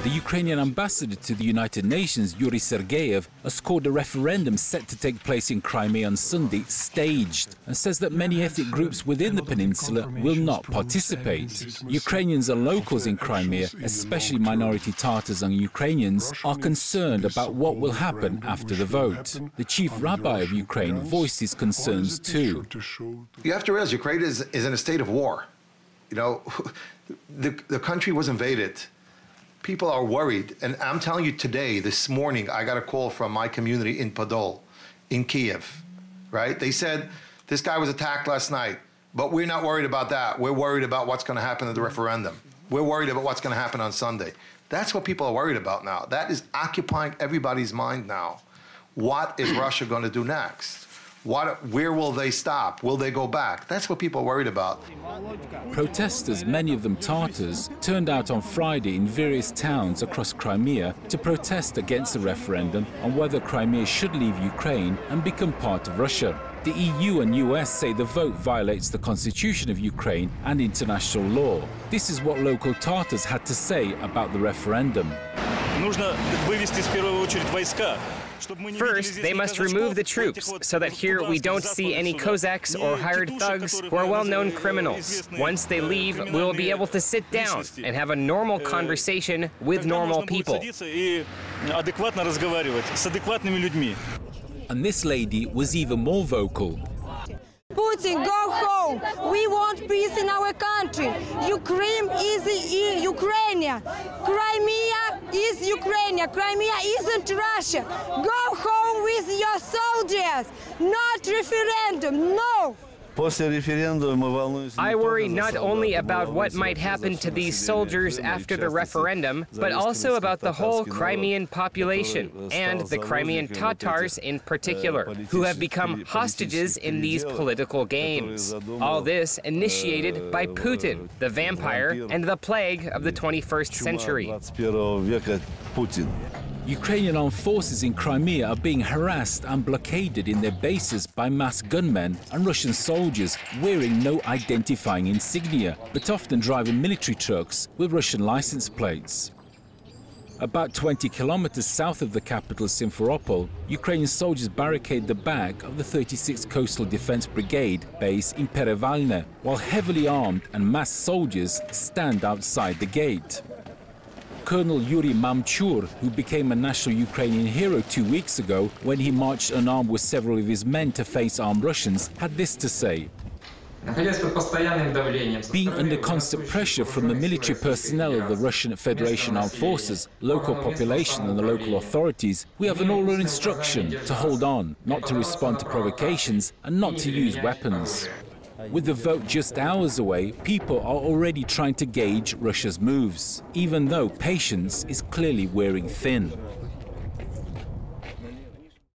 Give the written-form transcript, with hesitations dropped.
The Ukrainian ambassador to the United Nations, Yuriy Sergeyev, has called a referendum set to take place in Crimea on Sunday staged and says that many ethnic groups within the peninsula will not participate. Ukrainians and locals in Crimea, especially minority Tatars and Ukrainians, are concerned about what will happen after the vote. The Chief Rabbi of Ukraine voiced his concerns too. You have to realize Ukraine is in a state of war. You know, the country was invaded. People are worried, and I'm telling you today, this morning, I got a call from my community in Podol, in Kiev, right? They said, this guy was attacked last night, but we're not worried about that. We're worried about what's going to happen at the referendum. We're worried about what's going to happen on Sunday. That's what people are worried about now. That is occupying everybody's mind now. What is Russia going to do next? Where will they stop? Will they go back? That's what people are worried about. Protesters, many of them Tatars, turned out on Friday in various towns across Crimea to protest against the referendum on whether Crimea should leave Ukraine and become part of Russia. The EU and US say the vote violates the constitution of Ukraine and international law. This is what local Tatars had to say about the referendum. First, they must remove the troops so that here we don't see any Cossacks or hired thugs who are well-known criminals. Once they leave, we will be able to sit down and have a normal conversation with normal people. And this lady was even more vocal. Putin, go home. We want peace in our country. Ukraine is Ukrainian. Crimea is Ukrainian. Crimea isn't Russia. Go home with your soldiers. Not referendum, no. I worry not only about what might happen to these soldiers after the referendum, but also about the whole Crimean population, and the Crimean Tatars in particular, who have become hostages in these political games. All this initiated by Putin, the vampire and the plague of the 21st century. Ukrainian armed forces in Crimea are being harassed and blockaded in their bases by masked gunmen and Russian soldiers wearing no identifying insignia, but often driving military trucks with Russian license plates. About 20 kilometers south of the capital, Simferopol, Ukrainian soldiers barricade the back of the 36th Coastal Defense Brigade base in Perevalne, while heavily armed and masked soldiers stand outside the gate. Colonel Yuriy Mamchur, who became a national Ukrainian hero 2 weeks ago when he marched unarmed with several of his men to face armed Russians, had this to say. Being under constant pressure from the military personnel of the Russian Federation Armed Forces, local population and the local authorities, we have an oral instruction to hold on, not to respond to provocations and not to use weapons. With the vote just hours away, people are already trying to gauge Russia's moves, even though patience is clearly wearing thin.